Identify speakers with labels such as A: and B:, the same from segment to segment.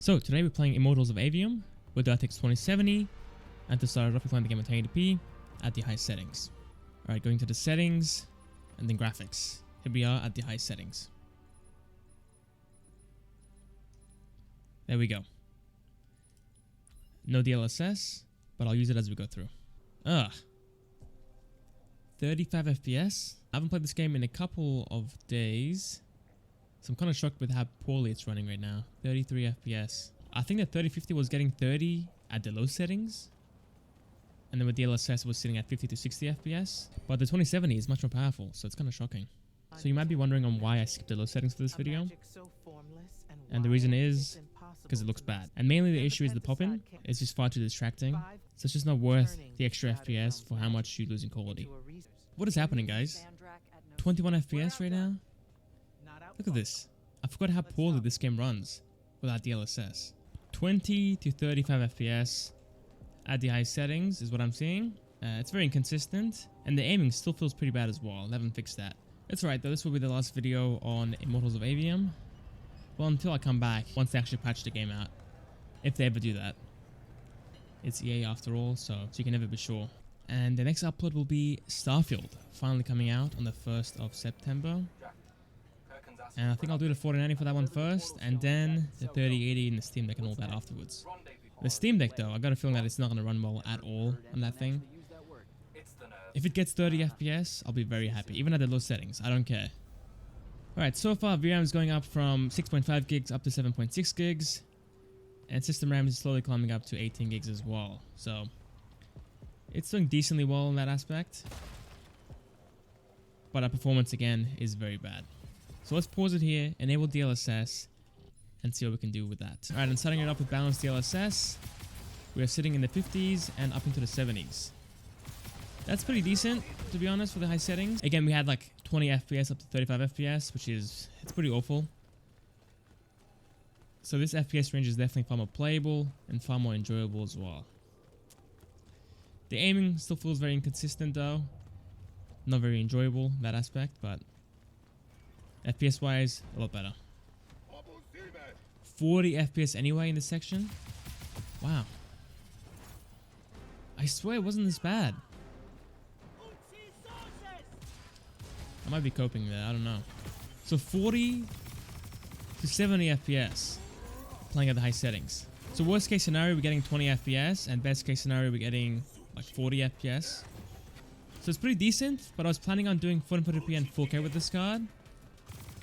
A: So today we're playing Immortals of Aveum with the RTX 2070, and to start it off we're playing the game at 1080p at the high settings. Alright, going to the settings and then graphics. Here we are at the high settings. There we go. No DLSS, but I'll use it as we go through. 35 FPS. I haven't played this game in a couple of days, so I'm kind of shocked with how poorly it's running right now. 33 FPS. I think the 3050 was getting 30 at the low settings, and then with DLSS it was sitting at 50 to 60 FPS. But the 2070 is much more powerful, so it's kind of shocking. So you might be wondering on why I skipped the low settings for this video, and the reason is because it looks bad. And mainly the issue is the pop-in. It's just far too distracting, so it's just not worth the extra FPS for how much you lose in quality. What is happening, guys? 21 FPS right now? Look at this. I forgot how poorly this game runs without DLSS. 20 to 35 FPS at the high settings is what I'm seeing. It's very inconsistent, and the aiming still feels pretty bad as well. They haven't fixed that. It's alright though, this will be the last video on Immortals of Aveum. Well, until I come back, once they actually patch the game out. If they ever do that. It's EA after all, so you can never be sure. And the next upload will be Starfield, finally coming out on the 1st of September. And I think I'll do the 4090 for that one first, and then the 3080 and the Steam Deck and all that afterwards. The Steam Deck though, I got a feeling that it's not going to run well at all on that thing. If it gets 30 FPS, I'll be very happy, even at the low settings, I don't care. Alright, so far VRAM is going up from 6.5 gigs up to 7.6 gigs, and system RAM is slowly climbing up to 18 gigs as well, so it's doing decently well in that aspect, but our performance again is very bad. So let's pause it here, enable DLSS, and see what we can do with that. Alright, I'm starting it off with balanced DLSS. We are sitting in the 50s and up into the 70s. That's pretty decent, to be honest, for the high settings. Again, we had like 20 FPS up to 35 FPS, which is, it's pretty awful. So this FPS range is definitely far more playable and far more enjoyable as well. The aiming still feels very inconsistent though. Not very enjoyable in that aspect, but FPS wise, a lot better. 40 FPS anyway in this section. Wow. I swear it wasn't this bad. I might be coping there, I don't know. So 40 to 70 FPS playing at the high settings. So worst case scenario, we're getting 20 FPS, and best case scenario, we're getting like 40 FPS. So it's pretty decent, but I was planning on doing 440p and 4K with this card.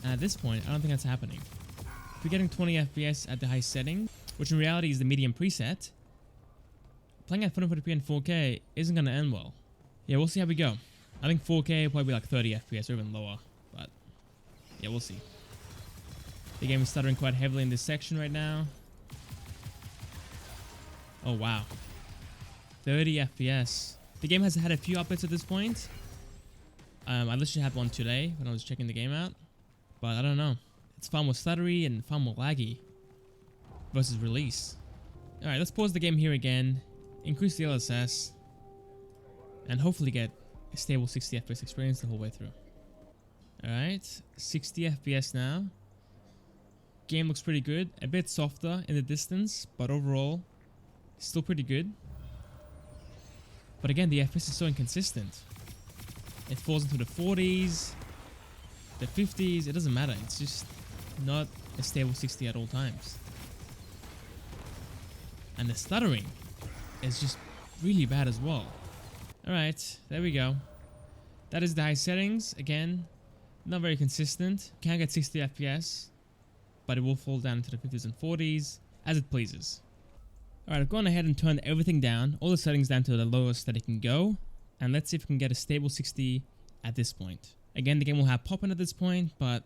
A: And at this point, I don't think that's happening. If we're getting 20 FPS at the high setting, which in reality is the medium preset, playing at 440p and 4K isn't going to end well. Yeah, we'll see how we go. I think 4K will probably be like 30 FPS or even lower, but yeah, we'll see. The game is stuttering quite heavily in this section right now. Oh wow. 30 FPS. The game has had a few updates at this point. I literally had one today when I was checking the game out, but I don't know. It's far more stuttery and far more laggy versus release. Alright, let's pause the game here again, increase the DLSS, and hopefully get a stable 60 FPS experience the whole way through. Alright, 60 FPS now. Game looks pretty good, a bit softer in the distance, but overall, still pretty good. But again, the FPS is so inconsistent. It falls into the 40s, the 50s, it doesn't matter. It's just not a stable 60 at all times. And the stuttering is just really bad as well. Alright, there we go. That is the high settings. Again, not very consistent. Can get 60 FPS, but it will fall down into the 50s and 40s as it pleases. Alright, I've gone ahead and turned everything down, all the settings down to the lowest that it can go, and let's see if we can get a stable 60 at this point. Again, the game will have pop-in at this point, but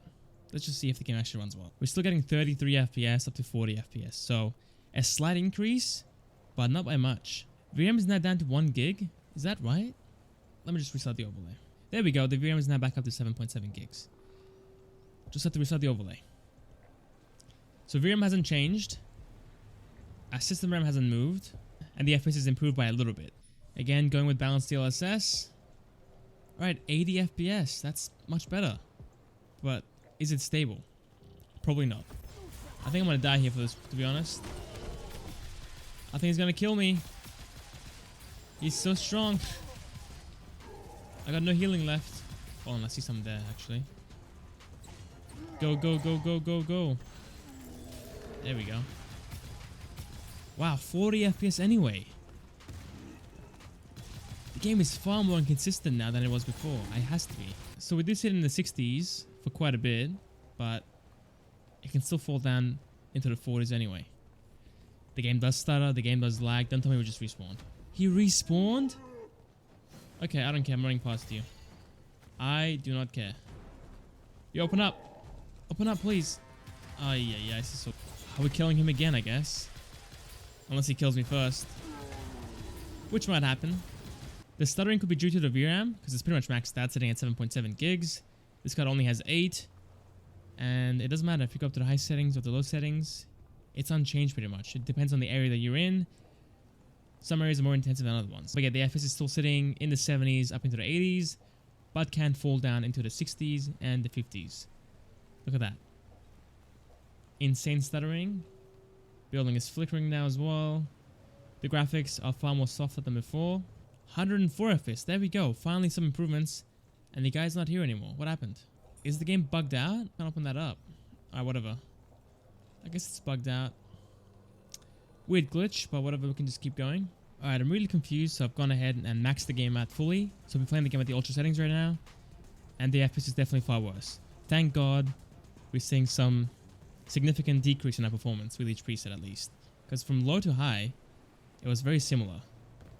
A: let's just see if the game actually runs well. We're still getting 33 FPS up to 40 FPS, so a slight increase, but not by much. VRAM is now down to 1 gig, is that right? Let me just restart the overlay. There we go, the VRAM is now back up to 7.7 gigs. Just have to restart the overlay. So VRAM hasn't changed. Our system RAM hasn't moved, and the FPS is improved by a little bit. Again, going with balanced DLSS. Alright, 80 FPS, that's much better. But is it stable? Probably not. I think I'm gonna die here for this, to be honest. I think he's gonna kill me. He's so strong. I got no healing left. Oh, and I see some there, actually. Go, go, go, go, go, go. There we go. Wow, 40 FPS anyway. The game is far more inconsistent now than it was before. It has to be. So we did sit in the 60s for quite a bit, but it can still fall down into the 40s anyway. The game does stutter, the game does lag. Don't tell me we just respawned. He respawned? Okay, I don't care. I'm running past you. I do not care. You open up. Open up, please. Oh, yeah. This is so... Are we killing him again, I guess? Unless he kills me first. Which might happen. The stuttering could be due to the VRAM, because it's pretty much maxed out, sitting at 7.7 gigs. This card only has 8. And it doesn't matter if you go up to the high settings or the low settings. It's unchanged pretty much. It depends on the area that you're in. Some areas are more intensive than other ones. But yeah, the FPS is still sitting in the 70s up into the 80s, but can fall down into the 60s and the 50s. Look at that. Insane stuttering. Building is flickering now as well. The graphics are far more softer than before. 104 FPS. There we go. Finally some improvements. And the guy's not here anymore. What happened? Is the game bugged out? Can't open that up. Alright, whatever. I guess it's bugged out. Weird glitch, but whatever, we can just keep going. Alright, I'm really confused, so I've gone ahead and maxed the game out fully. So we're playing the game at the ultra settings right now. And the FPS is definitely far worse. Thank God we're seeing some significant decrease in our performance with each preset at least. Because from low to high, it was very similar.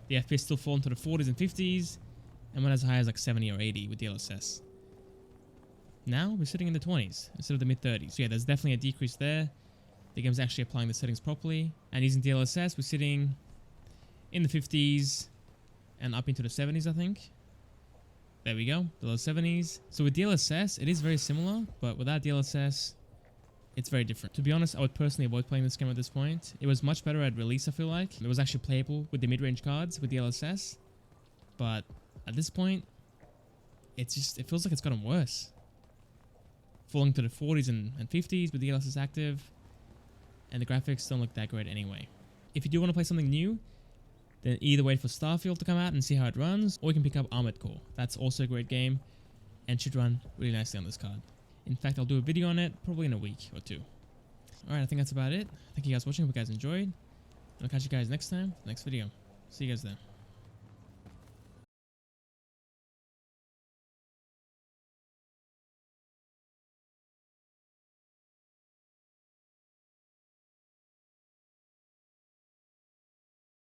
A: The FPS still fall into the 40s and 50s, and went as high as like 70 or 80 with DLSS. Now we're sitting in the 20s instead of the mid 30s. So yeah, there's definitely a decrease there. The game's actually applying the settings properly. And using DLSS, we're sitting in the 50s and up into the 70s, I think. There we go, the low 70s. So with DLSS, it is very similar, but without DLSS, it's very different. To be honest, I would personally avoid playing this game at this point. It was much better at release, I feel like. It was actually playable with the mid-range cards with DLSS. But at this point, it feels like it's gotten worse. Falling to the 40s and 50s with DLSS active. And the graphics don't look that great anyway. If you do want to play something new, then either wait for Starfield to come out and see how it runs, or you can pick up Armored Core. That's also a great game and should run really nicely on this card. In fact, I'll do a video on it probably in a week or two. Alright, I think that's about it. Thank you guys for watching. Hope you guys enjoyed. I'll catch you guys next time, next video. See you guys then.